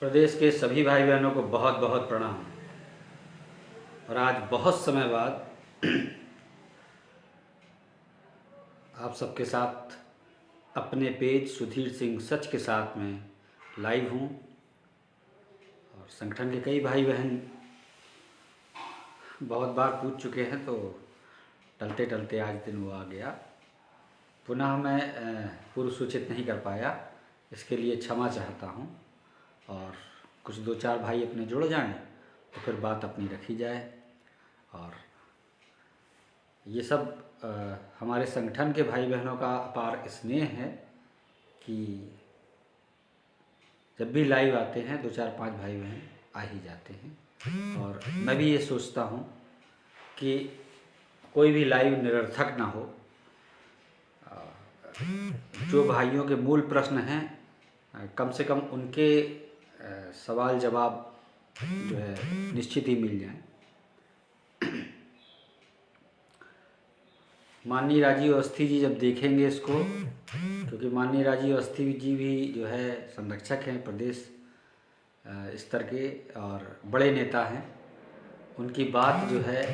प्रदेश के सभी भाई बहनों को बहुत बहुत प्रणाम। और आज बहुत समय बाद आप सबके साथ अपने पेज सुधीर सिंह सच के साथ में लाइव हूँ। और संगठन के कई भाई बहन बहुत बार पूछ चुके हैं, तो टलते टलते आज दिन वो आ गया। पुनः मैं पूर्व सूचित नहीं कर पाया, इसके लिए क्षमा चाहता हूँ। और कुछ दो चार भाई अपने जुड़ जाएं तो फिर बात अपनी रखी जाए। और ये सब हमारे संगठन के भाई बहनों का अपार स्नेह है कि जब भी लाइव आते हैं दो चार पांच भाई बहन आ ही जाते हैं। और मैं भी ये सोचता हूँ कि कोई भी लाइव निरर्थक ना हो। जो भाइयों के मूल प्रश्न हैं कम से कम उनके सवाल जवाब जो है निश्चित ही मिल जाएं। माननीय राजीव अवस्थी जी जब देखेंगे इसको, क्योंकि माननीय राजीव अवस्थी जी भी जो है संरक्षक हैं प्रदेश स्तर के और बड़े नेता हैं, उनकी बात जो है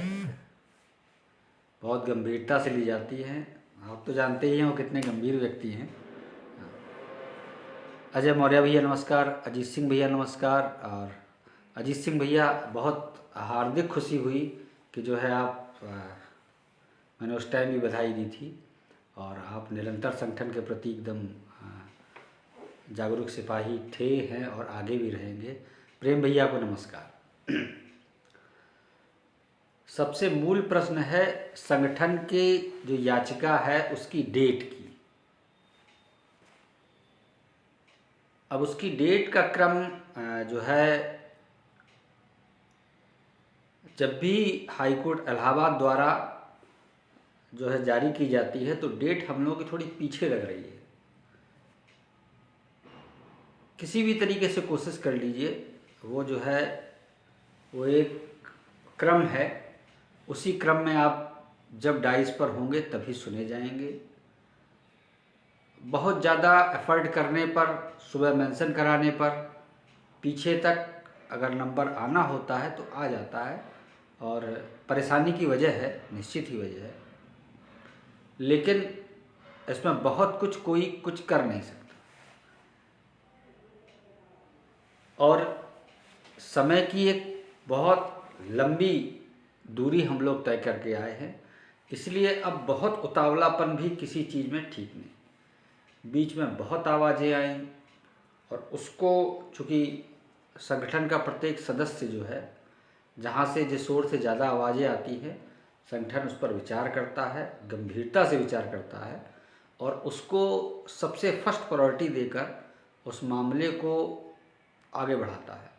बहुत गंभीरता से ली जाती है। आप तो जानते ही हैं वो कितने गंभीर व्यक्ति हैं। अजय मौर्य भैया नमस्कार, अजीत सिंह भैया नमस्कार। और अजीत सिंह भैया बहुत हार्दिक खुशी हुई कि जो है आप मैंने उस टाइम भी बधाई दी थी और आप निरंतर संगठन के प्रति एकदम जागरूक सिपाही थे, हैं और आगे भी रहेंगे। प्रेम भैया को नमस्कार। सबसे मूल प्रश्न है संगठन के जो याचिका है उसकी डेट की। अब उसकी डेट का क्रम जो है, जब भी हाईकोर्ट इलाहाबाद द्वारा जो है जारी की जाती है तो डेट हम लोगों की थोड़ी पीछे लग रही है। किसी भी तरीके से कोशिश कर लीजिए, वो जो है वो एक क्रम है, उसी क्रम में आप जब डाइस पर होंगे तभी सुने जाएंगे। बहुत ज़्यादा एफर्ट करने पर, सुबह मेंशन कराने पर पीछे तक अगर नंबर आना होता है तो आ जाता है। और परेशानी की वजह है, निश्चित ही वजह है, लेकिन इसमें बहुत कोई कुछ कर नहीं सकता। और समय की एक बहुत लंबी दूरी हम लोग तय करके आए हैं, इसलिए अब बहुत उतावलापन भी किसी चीज़ में ठीक नहीं। बीच में बहुत आवाज़ें आईं और उसको, चूँकि संगठन का प्रत्येक सदस्य जो है, जहाँ से जिस ओर से ज़्यादा आवाज़ें आती हैं, संगठन उस पर विचार करता है, गंभीरता से विचार करता है और उसको सबसे फर्स्ट प्रायोरिटी देकर उस मामले को आगे बढ़ाता है।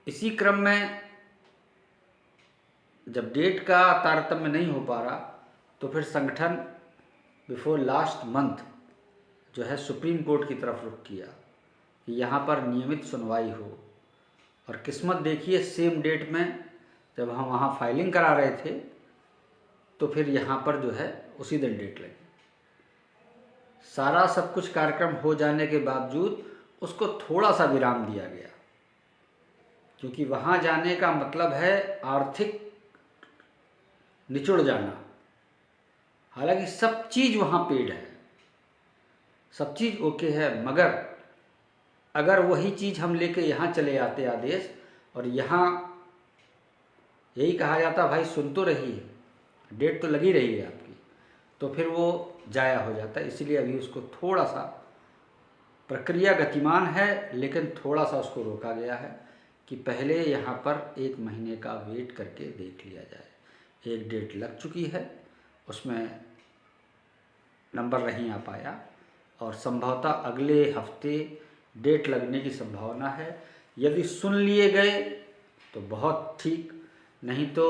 इसी क्रम में जब डेट का तारतम्य नहीं हो पा रहा तो फिर संगठन बिफोर लास्ट मंथ जो है सुप्रीम कोर्ट की तरफ रुख किया कि यहाँ पर नियमित सुनवाई हो। और किस्मत देखिए, सेम डेट में जब हम वहाँ फाइलिंग करा रहे थे तो फिर यहाँ पर जो है उसी दिन डेट लगी। सारा सब कुछ कार्यक्रम हो जाने के बावजूद उसको थोड़ा सा विराम दिया गया, क्योंकि वहाँ जाने का मतलब है आर्थिक निचुड़ जाना। हालांकि सब चीज़ वहाँ पेड है, सब चीज़ ओके है, मगर अगर वही चीज़ हम लेके यहाँ चले आते आदेश, और यहाँ यही कहा जाता भाई सुन तो रही है, डेट तो लगी रही है आपकी, तो फिर वो जाया हो जाता है। इसीलिए अभी उसको थोड़ा सा, प्रक्रिया गतिमान है लेकिन थोड़ा सा उसको रोका गया है कि पहले यहाँ पर एक महीने का वेट करके देख लिया जाए। एक डेट लग चुकी है, उसमें नंबर नहीं आ पाया और संभवतः अगले हफ्ते डेट लगने की संभावना है। यदि सुन लिए गए तो बहुत ठीक, नहीं तो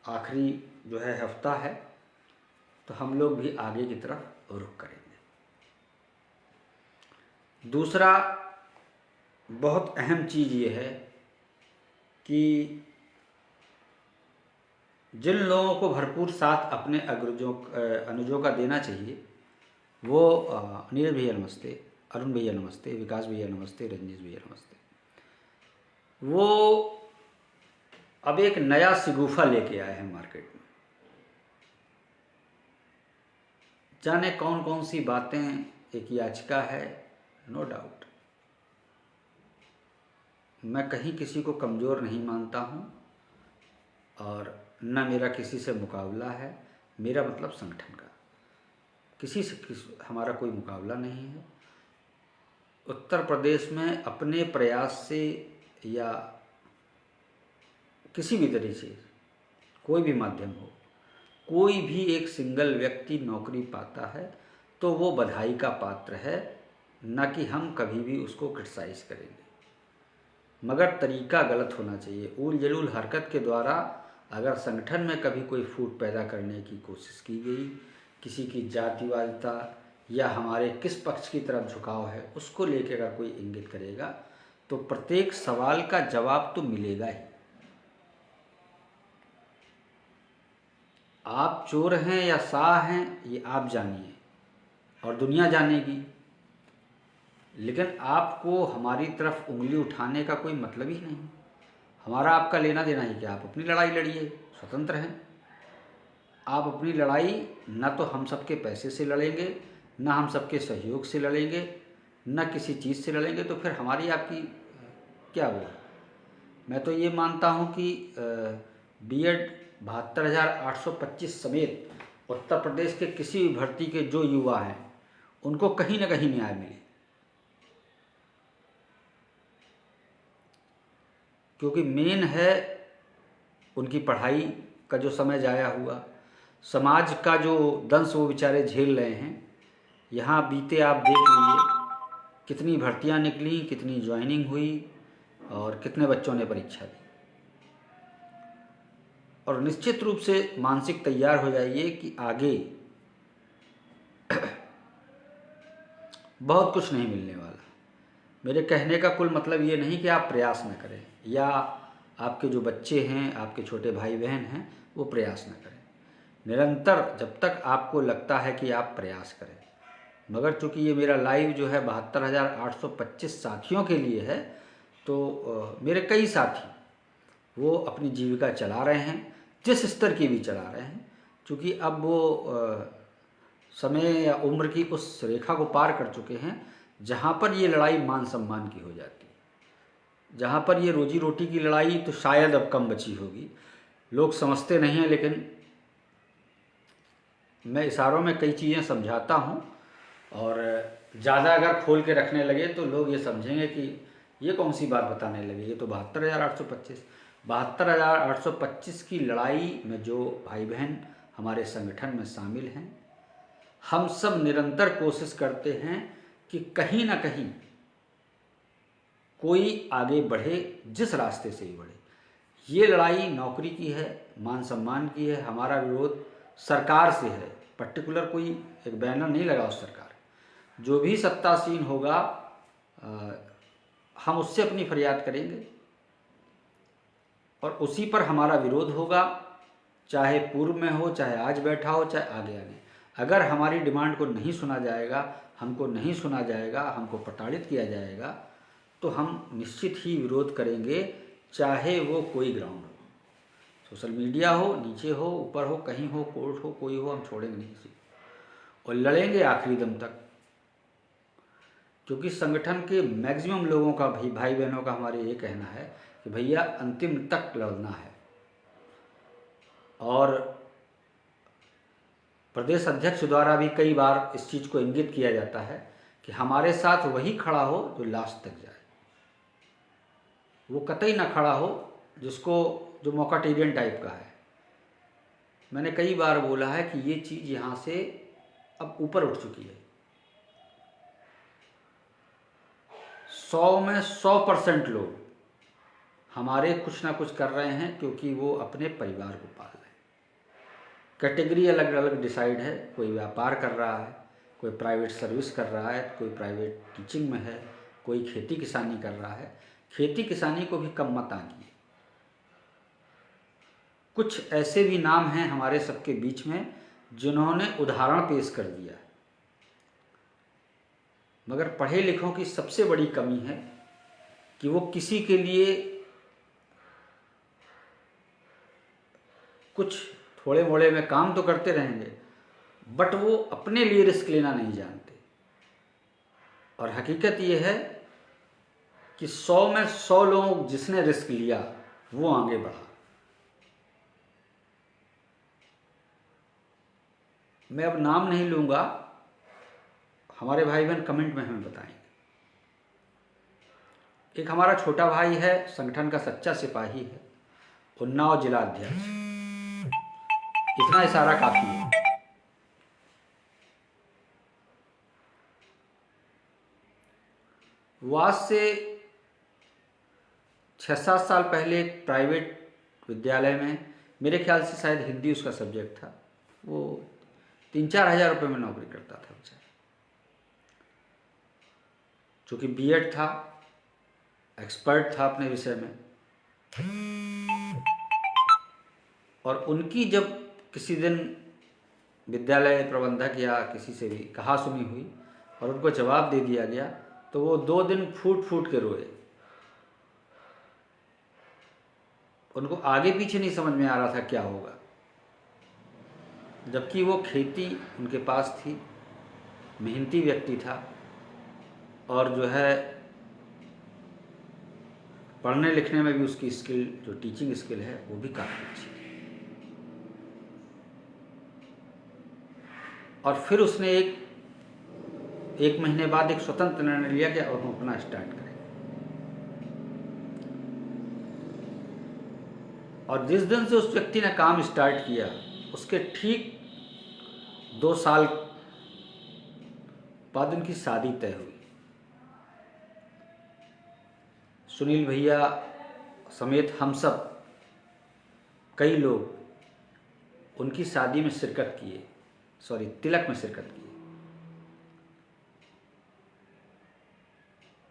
आखिरी जो है हफ्ता है तो हम लोग भी आगे की तरफ रुख करेंगे। दूसरा बहुत अहम चीज़ ये है कि जिन लोगों को भरपूर साथ अपने अनुजों का देना चाहिए, वो नीरज भैया नमस्ते, अरुण भैया नमस्ते, विकास भैया नमस्ते, रंजीश भैया नमस्ते। वो अब एक नया शिगुफा लेके आए हैं मार्केट में। जाने कौन कौन सी बातें, एक याचिका है, नो डाउट। मैं कहीं किसी को कमज़ोर नहीं मानता हूँ और न मेरा किसी से मुकाबला है। मेरा मतलब संगठन का, किसी से हमारा कोई मुकाबला नहीं है। उत्तर प्रदेश में अपने प्रयास से या किसी भी तरीके से, कोई भी माध्यम हो, कोई भी एक सिंगल व्यक्ति नौकरी पाता है तो वो बधाई का पात्र है, न कि हम कभी भी उसको क्रिटिसाइज़ करेंगे। मगर तरीका गलत होना चाहिए। उल जलूल हरकत के द्वारा अगर संगठन में कभी कोई फूट पैदा करने की कोशिश की गई, किसी की जातिवादिता या हमारे किस पक्ष की तरफ झुकाव है उसको लेकर अगर कोई इंगित करेगा तो प्रत्येक सवाल का जवाब तो मिलेगा ही। आप चोर हैं या शाह हैं ये आप जानिए और दुनिया जानेगी, लेकिन आपको हमारी तरफ उंगली उठाने का कोई मतलब ही नहीं। हमारा आपका लेना देना ही क्या। आप अपनी लड़ाई लड़िए, स्वतंत्र हैं आप। अपनी लड़ाई न तो हम सबके पैसे से लड़ेंगे, न हम सबके सहयोग से लड़ेंगे, न किसी चीज़ से लड़ेंगे, तो फिर हमारी आपकी क्या हुआ। मैं तो ये मानता हूँ कि बीएड 72,825 समेत उत्तर प्रदेश के किसी भी भर्ती के जो युवा हैं उनको कहीं ना कहीं न्याय मिले, क्योंकि मेन है उनकी पढ़ाई का जो समय जाया हुआ, समाज का जो दंश वो बेचारे झेल रहे हैं। यहाँ बीते आप देख लीजिए कितनी भर्तियाँ निकली, कितनी ज्वाइनिंग हुई और कितने बच्चों ने परीक्षा दी। और निश्चित रूप से मानसिक तैयार हो जाइए कि आगे बहुत कुछ नहीं मिलने वाला। मेरे कहने का कुल मतलब ये नहीं कि आप प्रयास न करें या आपके जो बच्चे हैं, आपके छोटे भाई बहन हैं, वो प्रयास न करें। निरंतर जब तक आपको लगता है कि आप प्रयास करें। मगर चूँकि ये मेरा लाइव जो है 72,825 साथियों के लिए है, तो मेरे कई साथी वो अपनी जीविका चला रहे हैं, जिस स्तर की भी चला रहे हैं। चूँकि अब वो समय या उम्र की उस रेखा को पार कर चुके हैं जहाँ पर ये लड़ाई मान सम्मान की हो जाती है। जहाँ पर ये रोजी रोटी की लड़ाई तो शायद अब कम बची होगी, लोग समझते नहीं हैं, लेकिन मैं इशारों में कई चीज़ें समझाता हूँ और ज़्यादा अगर खोल के रखने लगे तो लोग ये समझेंगे कि ये कौन सी बात बताने लगे। ये तो 72,825 की लड़ाई में जो भाई बहन हमारे संगठन में शामिल हैं, हम सब निरंतर कोशिश करते हैं कि कहीं ना कहीं कोई आगे बढ़े, जिस रास्ते से ही बढ़े। ये लड़ाई नौकरी की है, मान सम्मान की है। हमारा विरोध सरकार से है, पर्टिकुलर कोई एक बैनर नहीं लगा उस सरकार। जो भी सत्तासीन होगा हम उससे अपनी फरियाद करेंगे और उसी पर हमारा विरोध होगा, चाहे पूर्व में हो, चाहे आज बैठा हो, चाहे आगे आने। अगर हमारी डिमांड को नहीं सुना जाएगा, हमको नहीं सुना जाएगा, हमको प्रताड़ित किया जाएगा, तो हम निश्चित ही विरोध करेंगे, चाहे वो कोई ग्राउंड हो, सोशल मीडिया हो, नीचे हो, ऊपर हो, कहीं हो, कोर्ट हो, कोई हो, हम छोड़ेंगे नहीं किसी को और लड़ेंगे आखिरी दम तक। क्योंकि संगठन के मैक्सिमम लोगों का, भाई बहनों का हमारे ये कहना है कि भैया अंतिम तक लड़ना है। और प्रदेश अध्यक्ष द्वारा भी कई बार इस चीज़ को इंगित किया जाता है कि हमारे साथ वही खड़ा हो जो लास्ट तक जाए, वो कतई ना खड़ा हो जो मौकाटेरियन टाइप का है। मैंने कई बार बोला है कि ये चीज़ यहाँ से अब ऊपर उठ चुकी है। 100 में 100% लोग हमारे कुछ ना कुछ कर रहे हैं क्योंकि वो अपने परिवार को पाल रहे हैं। कैटेगरी अलग अलग डिसाइड है, कोई व्यापार कर रहा है, कोई प्राइवेट सर्विस कर रहा है, कोई प्राइवेट टीचिंग में है, कोई खेती किसानी कर रहा है। खेती किसानी को भी कम मत आंकिए। कुछ ऐसे भी नाम हैं हमारे सबके बीच में जिन्होंने उदाहरण पेश कर दिया। मगर पढ़े लिखों की सबसे बड़ी कमी है कि वो किसी के लिए कुछ थोड़े मोड़े में काम तो करते रहेंगे, बट वो अपने लिए रिस्क लेना नहीं जानते। और हकीकत ये है कि 100 में 100 लोग जिसने रिस्क लिया वो आगे बढ़ा। मैं अब नाम नहीं लूँगा, हमारे भाई बहन कमेंट में हमें बताएंगे। एक हमारा छोटा भाई है, संगठन का सच्चा सिपाही है, उन्नाव जिला अध्यक्ष। इतना इशारा काफ़ी है। वो आज से 6-7 साल पहले एक प्राइवेट विद्यालय में, मेरे ख्याल से शायद हिंदी उसका सब्जेक्ट था, वो 3-4 हज़ार रुपये में नौकरी करता था बेचारा। चूँकि बीएड था, एक्सपर्ट था अपने विषय में, और उनकी जब किसी दिन विद्यालय प्रबंधक या किसी से भी कहा सुनी हुई और उनको जवाब दे दिया गया, तो वो 2 दिन फूट फूट के रोए। उनको आगे पीछे नहीं समझ में आ रहा था क्या होगा, जबकि वो खेती उनके पास थी, मेहनती व्यक्ति था, और जो है पढ़ने लिखने में भी उसकी स्किल, जो टीचिंग स्किल है, वो भी काफ़ी अच्छी थी। और फिर उसने एक महीने बाद एक स्वतंत्र निर्णय लिया कि अब हम अपना स्टार्ट करें। और जिस दिन से उस व्यक्ति ने काम स्टार्ट किया, उसके ठीक 2 साल बाद उनकी शादी तय हुई। सुनील भैया समेत हम सब कई लोग उनकी शादी में शिरकत किए, तिलक में शिरकत किए।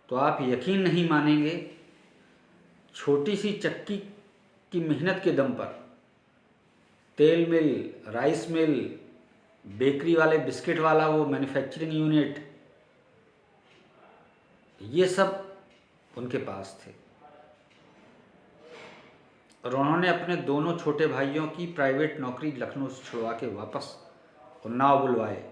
तो आप यकीन नहीं मानेंगे, छोटी सी चक्की की मेहनत के दम पर तेल मिल, राइस मिल, बेकरी वाले, बिस्किट वाला वो मैन्युफैक्चरिंग यूनिट, ये सब उनके पास थे। और उन्होंने अपने दोनों छोटे भाइयों की प्राइवेट नौकरी लखनऊ से छुड़वा के वापस उन्नाव बुलवाए,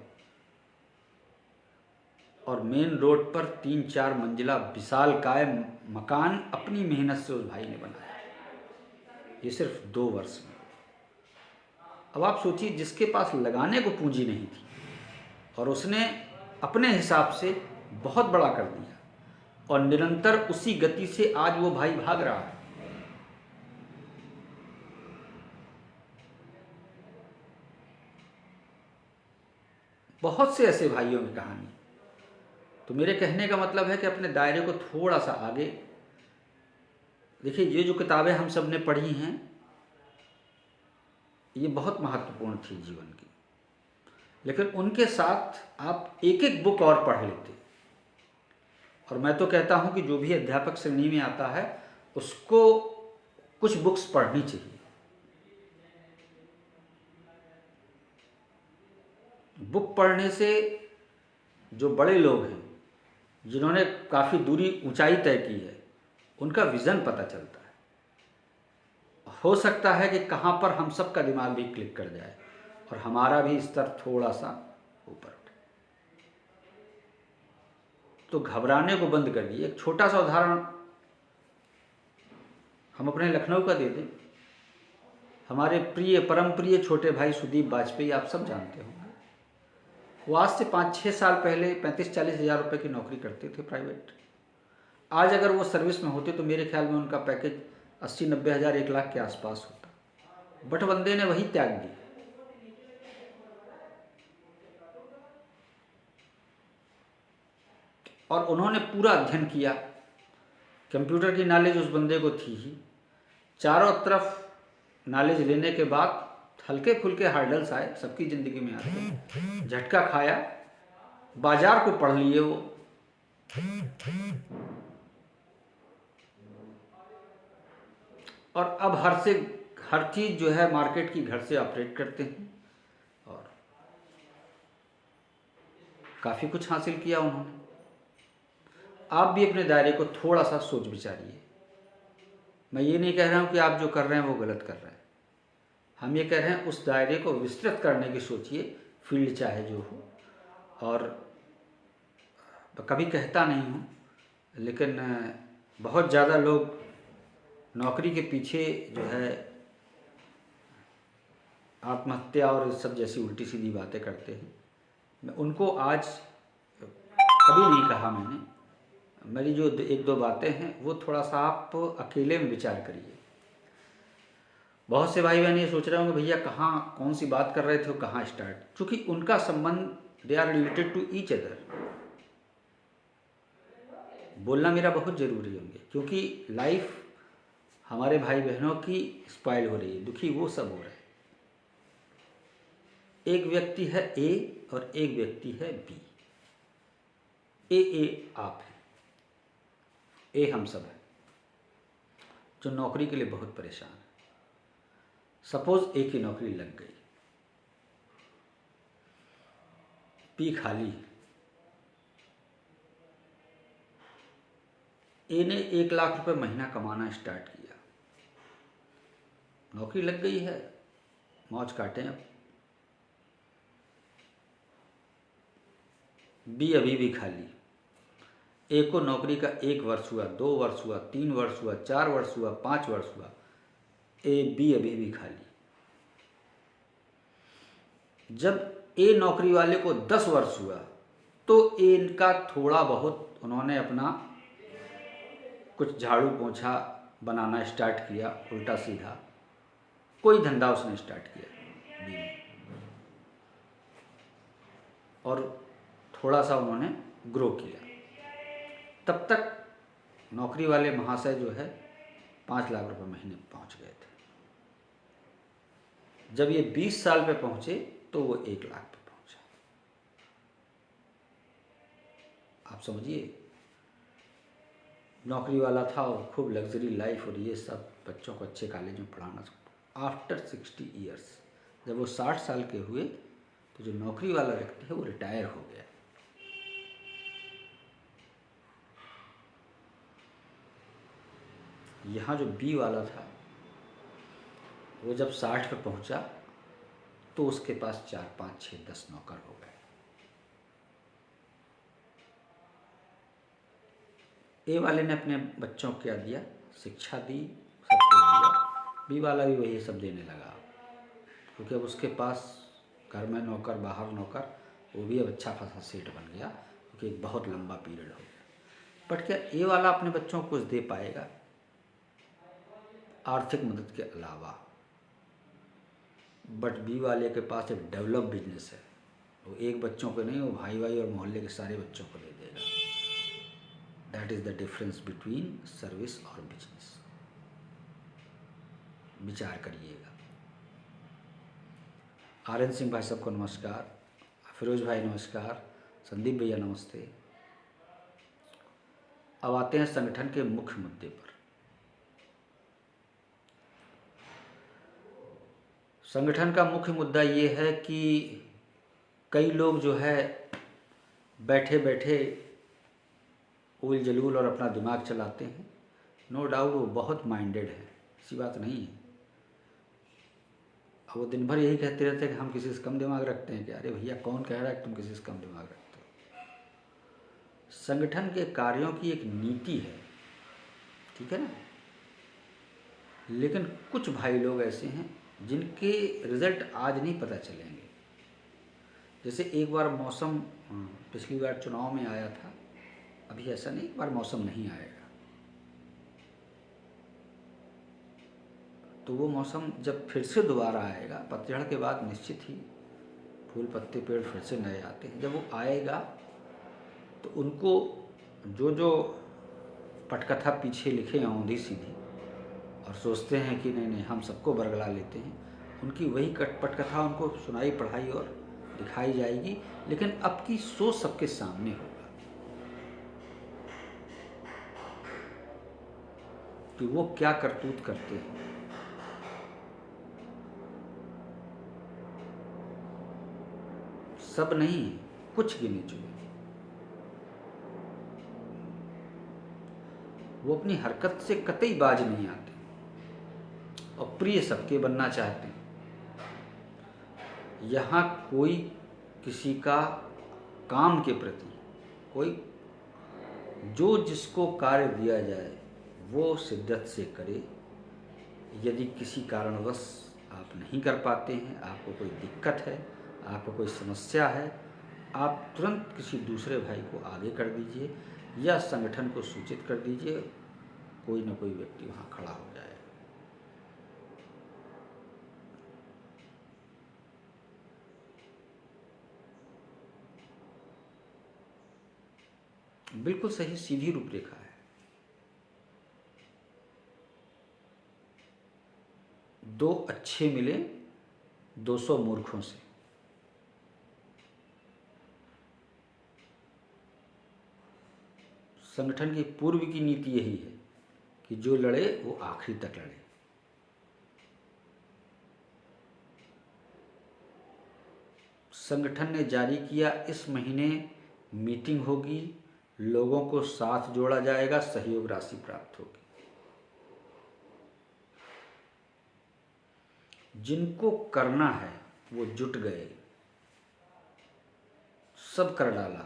और मेन रोड पर 3-4 मंजिला विशालकाय मकान अपनी मेहनत से उस भाई ने बनाया। ये सिर्फ 2 वर्ष में। अब आप सोचिए, जिसके पास लगाने को पूंजी नहीं थी और उसने अपने हिसाब से बहुत बड़ा कर दिया, और निरंतर उसी गति से आज वो भाई भाग रहा है। बहुत से ऐसे भाइयों की कहानी। तो मेरे कहने का मतलब है कि अपने दायरे को थोड़ा सा आगे देखिए। ये जो किताबें हम सब ने पढ़ी हैं, ये बहुत महत्वपूर्ण थी जीवन की, लेकिन उनके साथ आप एक एक बुक और पढ़ लेते। और मैं तो कहता हूं कि जो भी अध्यापक श्रेणी में आता है उसको कुछ बुक्स पढ़नी चाहिए। बुक पढ़ने से जो बड़े लोग हैं, जिन्होंने काफ़ी दूरी ऊंचाई तय की है, उनका विज़न पता चलता है। हो सकता है कि कहाँ पर हम सब का दिमाग भी क्लिक कर जाए और हमारा भी स्तर थोड़ा सा ऊपर उठे। तो घबराने को बंद कर दिए। एक छोटा सा उदाहरण हम अपने लखनऊ का दे दें। हमारे प्रिय, परम प्रिय छोटे भाई सुदीप वाजपेयी, आप सब जानते होंगे। वो आज से 5-6 साल पहले 35-40 हज़ार रुपये की नौकरी करते थे प्राइवेट। आज अगर वो सर्विस में होते तो मेरे ख्याल में उनका पैकेज 80-90 हज़ार, 1 लाख के आसपास होता। बट बंदे ने वही त्याग दी। और उन्होंने पूरा अध्ययन किया। कंप्यूटर की नॉलेज उस बंदे को थी ही। चारों तरफ नॉलेज लेने के बाद हल्के फुल्के हार्डल्स आए, सबकी ज़िंदगी में आते हैं। झटका खाया, बाजार को पढ़ लिए वो, और अब हर चीज़ जो है मार्केट की घर से ऑपरेट करते हैं, और काफ़ी कुछ हासिल किया उन्होंने। आप भी अपने दायरे को थोड़ा सा सोच विचारिए। मैं ये नहीं कह रहा हूँ कि आप जो कर रहे हैं वो गलत कर रहे हैं, हम ये कह रहे हैं उस दायरे को विस्तृत करने की सोचिए, फील्ड चाहे जो हो। और कभी कहता नहीं हूँ, लेकिन बहुत ज़्यादा लोग नौकरी के पीछे जो है आत्महत्या और इस सब जैसी उल्टी सीधी बातें करते हैं। मैं उनको आज कभी नहीं कहा मैंने। मेरी जो एक दो बातें हैं वो थोड़ा सा आप अकेले में विचार करिए। बहुत से भाई बहन ये सोच रहे होंगे भैया कहाँ कौन सी बात कर रहे थे और कहाँ स्टार्ट, क्योंकि उनका संबंध they are related to each other. बोलना मेरा बहुत ज़रूरी होंगे, क्योंकि लाइफ हमारे भाई बहनों की स्पॉइल हो रही है, दुखी वो सब हो रहे हैं। एक व्यक्ति है ए और एक व्यक्ति है बी। ए आप हैं, ए हम सब हैं जो नौकरी के लिए बहुत परेशान है। सपोज ए की नौकरी लग गई, बी खाली है। ए ने 1 लाख रुपए महीना कमाना स्टार्ट किया, नौकरी लग गई है, मौज काटें अब। बी अभी भी खाली। ए को नौकरी का 1 वर्ष हुआ, 2 वर्ष हुआ, 3 वर्ष हुआ, 4 वर्ष हुआ, 5 वर्ष हुआ, बी अभी भी खाली। जब ए नौकरी वाले को 10 वर्ष हुआ तो ए का थोड़ा बहुत उन्होंने अपना कुछ झाड़ू पोंछा बनाना स्टार्ट किया, उल्टा सीधा कोई धंधा उसने स्टार्ट किया बी ने, और थोड़ा सा उन्होंने ग्रो किया। तब तक नौकरी वाले महाशय जो है 5 लाख रुपए महीने पहुंच गए थे। जब ये 20 साल पे पहुंचे तो वो 1 लाख पे पहुंचा। आप समझिए, नौकरी वाला था और खूब लग्जरी लाइफ और ये सब, बच्चों को अच्छे कॉलेज में पढ़ाना। आफ्टर 60 ईयर्स जब वो 60 साल के हुए तो जो नौकरी वाला व्यक्ति है वो रिटायर हो गया। यहाँ जो बी वाला था वो जब 60 पे पहुंचा तो उसके पास 4, 5, 6, 10 नौकर हो गए। ए वाले ने अपने बच्चों को क्या दिया, शिक्षा दी, सब कुछ दिया। बी वाला भी वही सब देने लगा, क्योंकि अब उसके पास घर में नौकर, बाहर नौकर, वो भी अब अच्छा खासा सेट बन गया, क्योंकि एक बहुत लंबा पीरियड हो गया। बट क्या ए वाला अपने बच्चों को कुछ दे पाएगा आर्थिक मदद के अलावा? बट बी वाले के पास एक डेवलप बिजनेस है, वो एक बच्चों को नहीं, वो भाई भाई और मोहल्ले के सारे बच्चों को दे देगा। That is the difference between service और बिजनेस। विचार करिएगा। आर.एन. सिंह भाई सबको नमस्कार, फिरोज भाई नमस्कार, संदीप भैया नमस्ते। अब आते हैं संगठन के मुख्य मुद्दे पर। संगठन का मुख्य मुद्दा ये है कि कई लोग जो है बैठे बैठे उल जलूल और अपना दिमाग चलाते हैं। नो डाउट वो बहुत माइंडेड है, ऐसी बात नहीं है। अब वो दिन भर यही कहते रहते हैं कि हम किसी से कम दिमाग रखते हैं क्या? अरे भैया, कौन कह रहा है कि तुम किसी से कम दिमाग रखते हो? संगठन के कार्यों की एक नीति है, ठीक है ना। लेकिन कुछ भाई लोग ऐसे हैं जिनके रिजल्ट आज नहीं पता चलेंगे। जैसे एक बार मौसम, पिछली बार चुनाव में आया था, अभी ऐसा नहीं एक बार मौसम नहीं आएगा। तो वो मौसम जब फिर से दोबारा आएगा, पतझड़ के बाद निश्चित ही फूल पत्ते पेड़ फिर से नए आते हैं। जब वो आएगा तो उनको जो जो पटकथा पीछे लिखे हैं औंधी सीधी और सोचते हैं कि नहीं नहीं हम सबको बरगला लेते हैं, उनकी वही पटकथा उनको सुनाई पढ़ाई और दिखाई जाएगी। लेकिन अब की सोच सबके सामने होगा कि वो क्या करतूत करते हैं। सब नहीं, कुछ गिने चुने। वो अपनी हरकत से कतई बाज नहीं आते और प्रिय सबके बनना चाहते हैं। यहाँ कोई किसी का काम के प्रति कोई जो जिसको कार्य दिया जाए वो शिद्दत से करे। यदि किसी कारणवश आप नहीं कर पाते हैं, आपको कोई दिक्कत है, आपको कोई समस्या है, आप तुरंत किसी दूसरे भाई को आगे कर दीजिए या संगठन को सूचित कर दीजिए, कोई ना कोई व्यक्ति वहाँ खड़ा हो जाएगा। बिल्कुल सही सीधी रूपरेखा है। दो अच्छे मिले 200 मूर्खों से। संगठन की पूर्व की नीति यही है कि जो लड़े वो आखिरी तक लड़े। संगठन ने जारी किया, इस महीने मीटिंग होगी, लोगों को साथ जोड़ा जाएगा, सहयोग राशि प्राप्त होगी। जिनको करना है वो जुट गए, सब कर डाला,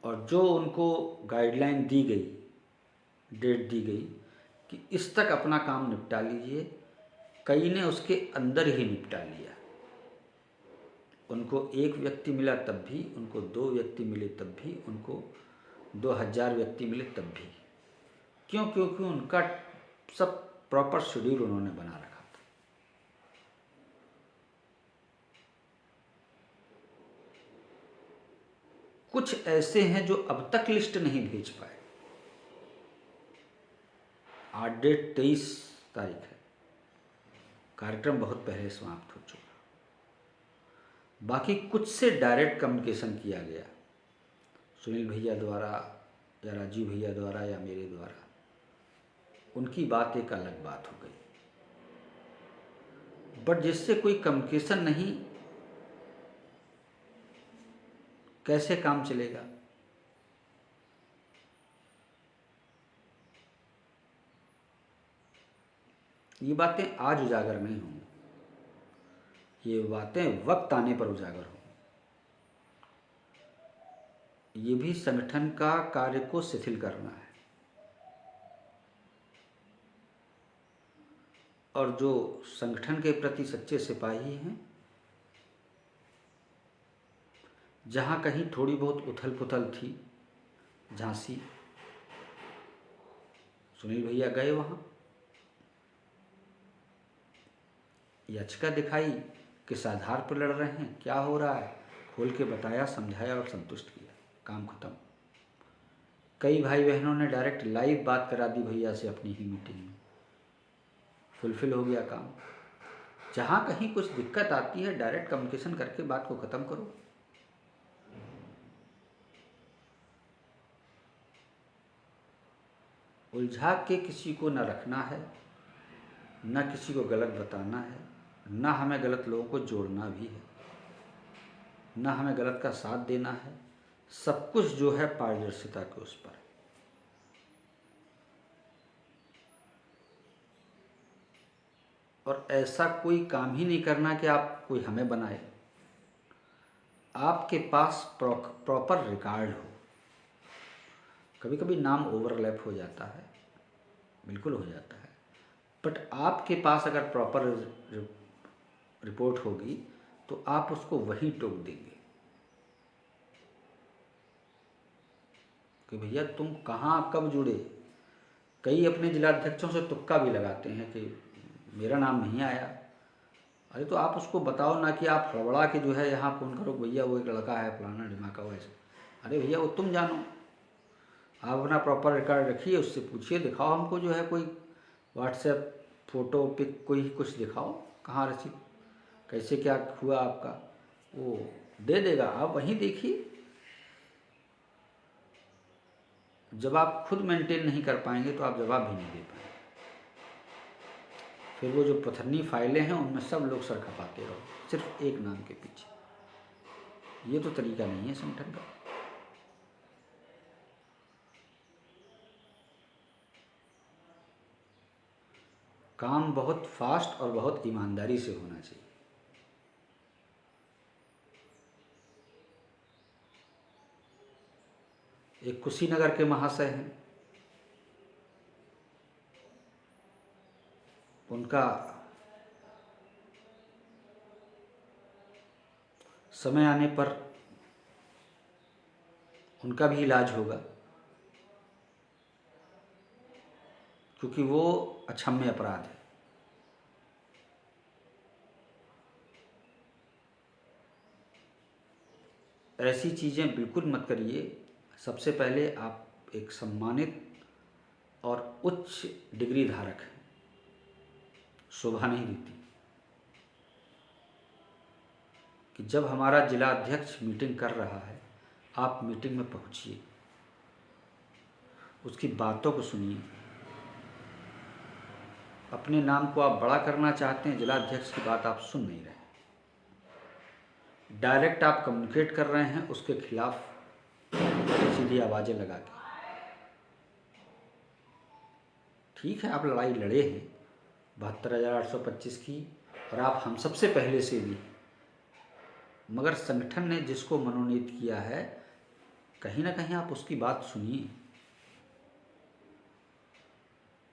और जो उनको गाइडलाइन दी गई, डेट दी गई कि इस तक अपना काम निपटा लीजिए, कई ने उसके अंदर ही निपटा लिया। उनको एक व्यक्ति मिला तब भी, उनको 2 व्यक्ति मिले तब भी, उनको 2000 व्यक्ति मिले तब भी। क्यों? क्योंकि उनका सब प्रॉपर शेड्यूल उन्होंने बना रखा था। कुछ ऐसे हैं जो अब तक लिस्ट नहीं भेज पाए। आज डेट 23 तारीख है, कार्यक्रम बहुत पहले समाप्त हो चुका। बाकी कुछ से डायरेक्ट कम्युनिकेशन किया गया, सुनील भैया द्वारा या राजीव भैया द्वारा या मेरे द्वारा, उनकी बात एक अलग बात हो गई। बट जिससे कोई कम्युनिकेशन नहीं, कैसे काम चलेगा? ये बातें आज उजागर नहीं होंगी, ये बातें वक्त आने पर उजागर होंगी। ये भी संगठन का कार्य को शिथिल करना है। और जो संगठन के प्रति सच्चे सिपाही हैं, जहाँ कहीं थोड़ी बहुत उथल पुथल थी, झांसी, सुनील भैया गए वहाँ, याचिका दिखाई, किस आधार पर लड़ रहे हैं, क्या हो रहा है, खोल के बताया, समझाया और संतुष्ट किया, काम खत्म। कई भाई बहनों ने डायरेक्ट लाइव बात करा दी भैया से अपनी ही मीटिंग में, फुलफिल हो गया काम। जहाँ कहीं कुछ दिक्कत आती है, डायरेक्ट कम्युनिकेशन करके बात को ख़त्म करो। उलझा के किसी को न रखना है, न किसी को गलत बताना है, न हमें गलत लोगों को जोड़ना भी है, न हमें गलत का साथ देना है। सब कुछ जो है पारदर्शिता के उस पर। और ऐसा कोई काम ही नहीं करना कि आप कोई हमें बनाए। आपके पास प्रॉपर रिकॉर्ड हो। कभी कभी नाम ओवरलैप हो जाता है, बिल्कुल हो जाता है, बट आपके पास अगर प्रॉपर रिपोर्ट होगी तो आप उसको वहीं टोक देंगे कि भैया तुम कहाँ कब जुड़े। कई अपने जिलाध्यक्षों से तुक्का भी लगाते हैं कि मेरा नाम नहीं आया। अरे तो आप उसको बताओ ना कि आप हड़बड़ा के जो है यहाँ फ़ोन करो, भैया वो एक लड़का है फलाना ढिमाका वैसे। अरे भैया वो तुम जानो, आप अपना प्रॉपर रिकॉर्ड रखिए, उससे पूछिए, दिखाओ हमको जो है कोई व्हाट्सएप फ़ोटो पिक कोई कुछ दिखाओ, कहाँ रसीद, कैसे क्या हुआ आपका, वो दे देगा, आप वहीं देखिए। जब आप खुद मेंटेन नहीं कर पाएंगे तो आप जवाब भी नहीं दे पाएंगे। फिर वो जो पथरनी फाइलें हैं उनमें सब लोग सर खपाते रहो सिर्फ एक नाम के पीछे। ये तो तरीका नहीं है संगठन का। काम बहुत फास्ट और बहुत ईमानदारी से होना चाहिए। एक कुशीनगर के महाशय हैं, उनका समय आने पर उनका भी इलाज होगा, क्योंकि वो अक्षम्य अपराध है। ऐसी चीज़ें बिल्कुल मत करिए। सबसे पहले आप एक सम्मानित और उच्च डिग्री धारक हैं, शोभा नहीं देती कि जब हमारा जिला अध्यक्ष मीटिंग कर रहा है, आप मीटिंग में पहुंचिए, उसकी बातों को सुनिए। अपने नाम को आप बड़ा करना चाहते हैं, जिला अध्यक्ष की बात आप सुन नहीं रहे, डायरेक्ट आप कम्युनिकेट कर रहे हैं उसके खिलाफ सीधी आवाज़ें लगा के। ठीक है, आप लड़ाई लड़े हैं 72,825 की, और आप हम सबसे पहले से भी, मगर संगठन ने जिसको मनोनीत किया है, कहीं ना कहीं आप उसकी बात सुनिए।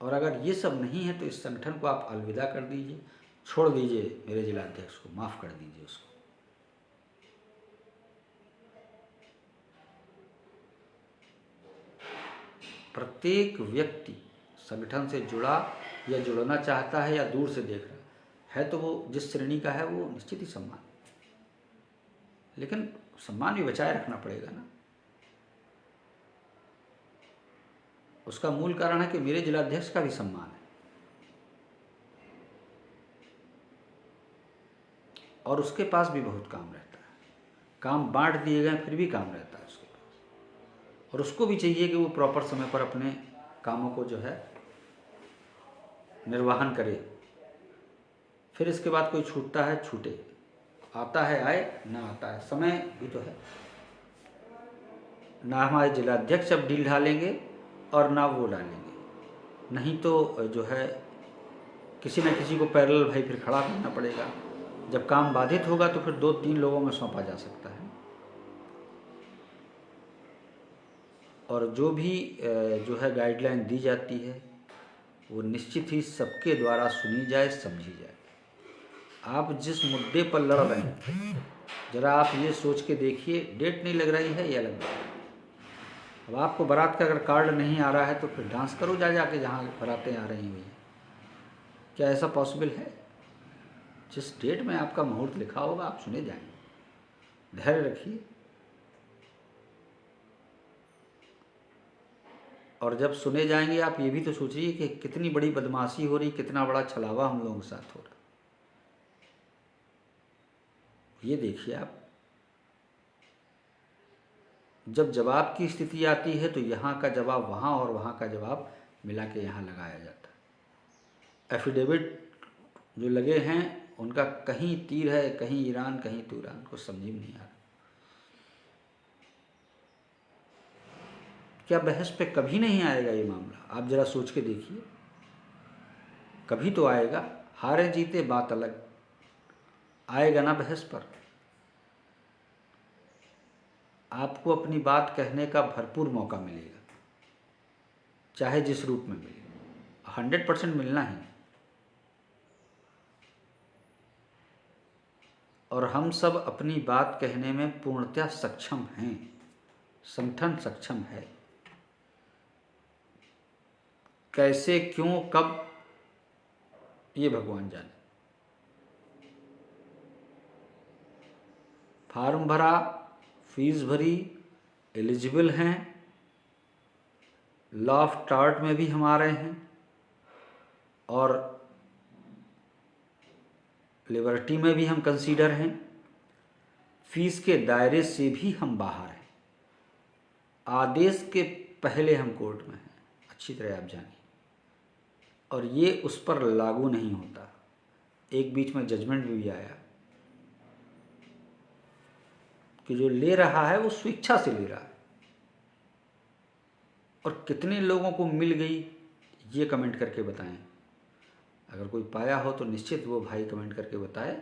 और अगर ये सब नहीं है तो इस संगठन को आप अलविदा कर दीजिए, छोड़ दीजिए मेरे जिला अध्यक्ष को, माफ़ कर दीजिए उसको। प्रत्येक व्यक्ति संगठन से जुड़ा या जुड़ना चाहता है या दूर से देख रहा है, तो वो जिस श्रेणी का है वो निश्चित ही सम्मान, लेकिन सम्मान भी बचाए रखना पड़ेगा ना। उसका मूल कारण है कि मेरे जिलाध्यक्ष का भी सम्मान है, और उसके पास भी बहुत काम रहता है। काम बांट दिए गए फिर भी काम रहता है उसके पास, और उसको भी चाहिए कि वो प्रॉपर समय पर अपने कामों को जो है निर्वहन करे। फिर इसके बाद कोई छूटता है छूटे, आता है आए, ना आता है, समय भी तो है ना। हमारे जिलाध्यक्ष अब ढील ढालेंगे और ना वो डालेंगे, नहीं तो जो है किसी न किसी को पैरेलल भाई फिर खड़ा करना पड़ेगा। जब काम बाधित होगा तो फिर 2-3 लोगों में सौंपा जा सकता है। और जो भी जो है गाइडलाइन दी जाती है वो निश्चित ही सबके द्वारा सुनी जाए, समझी जाए। आप जिस मुद्दे पर लड़ रहे हैं, ज़रा आप ये सोच के देखिए, डेट नहीं लग रही है, ये अलग बात है। अब आपको बारात का अगर कार्ड नहीं आ रहा है तो फिर डांस करो जाके जहाँ बारातें आ रही हुई हैं। क्या ऐसा पॉसिबल है? जिस डेट में आपका मुहूर्त लिखा होगा आप सुने जाएंगे। धैर्य रखिए, और जब सुने जाएंगे आप ये भी तो सोचिए कि कितनी बड़ी बदमाशी हो रही, कितना बड़ा छलावा हम लोगों के साथ हो रहा। ये देखिए आप, जब जवाब की स्थिति आती है तो यहाँ का जवाब वहाँ और वहाँ का जवाब मिला के यहाँ लगाया जाता है। एफिडेविट जो लगे हैं उनका कहीं तीर है, कहीं ईरान, कहीं तुरान, को समझ में नहीं आ रहा। क्या बहस पे कभी नहीं आएगा ये मामला? आप जरा सोच के देखिए, कभी तो आएगा। हारे जीते बात अलग, आएगा ना बहस पर। आपको अपनी बात कहने का भरपूर मौका मिलेगा, चाहे जिस रूप में मिले, 100% मिलना है। और हम सब अपनी बात कहने में पूर्णतः सक्षम हैं, संगठन सक्षम है। कैसे, क्यों, कब, ये भगवान जाने। फार्म भरा, फीस भरी, एलिजिबल हैं, लॉ ऑफ टार्ट में भी हम आ रहे हैं, और लिबर्टी में भी हम कंसीडर हैं, फीस के दायरे से भी हम बाहर हैं, आदेश के पहले हम कोर्ट में हैं, अच्छी तरह आप जानिए। और ये उस पर लागू नहीं होता। एक बीच में जजमेंट भी आया कि जो ले रहा है वो स्वेच्छा से ले रहा है, और कितने लोगों को मिल गई ये कमेंट करके बताएं। अगर कोई पाया हो तो निश्चित वो भाई कमेंट करके बताए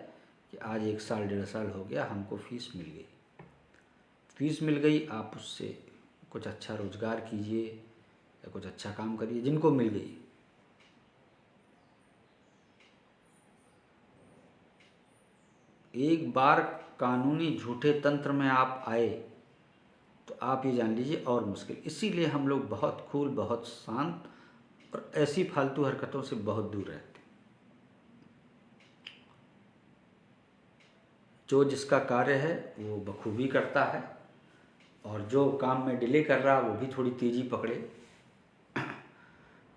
कि आज 1 साल 1.5 साल हो गया, हमको फीस मिल गई। फीस मिल गई, आप उससे कुछ अच्छा रोजगार कीजिए या कुछ अच्छा काम करिए। जिनको मिल गई, एक बार कानूनी झूठे तंत्र में आप आए तो आप ये जान लीजिए और मुश्किल। इसीलिए हम लोग बहुत कूल, बहुत शांत और ऐसी फालतू हरकतों से बहुत दूर रहते हैं। जो जिसका कार्य है वो बखूबी करता है, और जो काम में डिले कर रहा वो भी थोड़ी तेज़ी पकड़े।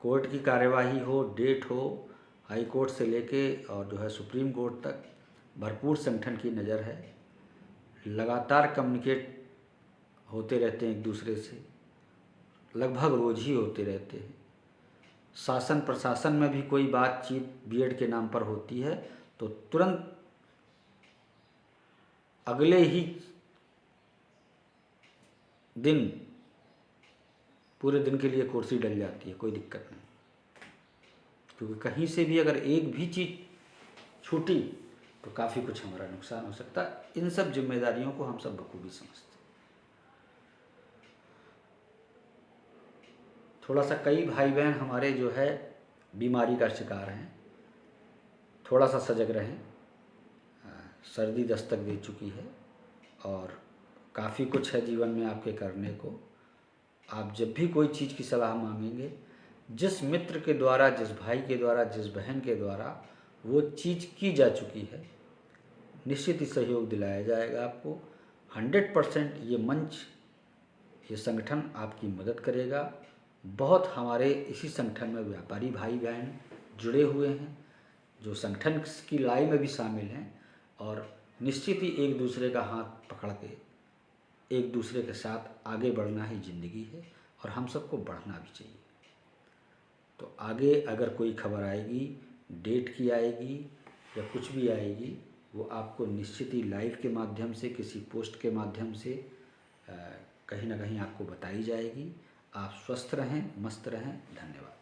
कोर्ट की कार्यवाही हो, डेट हो, हाई कोर्ट से लेके और जो है सुप्रीम कोर्ट तक भरपूर संगठन की नज़र है। लगातार कम्युनिकेट होते रहते हैं एक दूसरे से, लगभग रोज़ ही होते रहते हैं। शासन प्रशासन में भी कोई बातचीत बीएड के नाम पर होती है तो तुरंत अगले ही दिन पूरे दिन के लिए कुर्सी डल जाती है, कोई दिक्कत नहीं। क्योंकि कहीं से भी अगर एक भी चीज़ छूटी तो काफ़ी कुछ हमारा नुकसान हो सकता है। इन सब जिम्मेदारियों को हम सब बखूबी समझते हैं। थोड़ा सा कई भाई बहन हमारे जो है बीमारी का शिकार हैं, थोड़ा सा सजग रहें। सर्दी दस्तक दे चुकी है और काफ़ी कुछ है जीवन में आपके करने को। आप जब भी कोई चीज़ की सलाह मांगेंगे, जिस मित्र के द्वारा, जिस भाई के द्वारा, जिस बहन के द्वारा वो चीज़ की जा चुकी है, निश्चित ही सहयोग दिलाया जाएगा आपको। 100% ये मंच, ये संगठन आपकी मदद करेगा। बहुत हमारे इसी संगठन में व्यापारी भाई बहन जुड़े हुए हैं, जो संगठन की लड़ाई में भी शामिल हैं, और निश्चित ही एक दूसरे का हाथ पकड़ के एक दूसरे के साथ आगे बढ़ना ही ज़िंदगी है, और हम सबको बढ़ना भी चाहिए। तो आगे अगर कोई खबर आएगी, डेट की आएगी या कुछ भी आएगी, वो आपको निश्चित ही लाइव के माध्यम से, किसी पोस्ट के माध्यम से कहीं ना कहीं आपको बताई जाएगी। आप स्वस्थ रहें, मस्त रहें। धन्यवाद।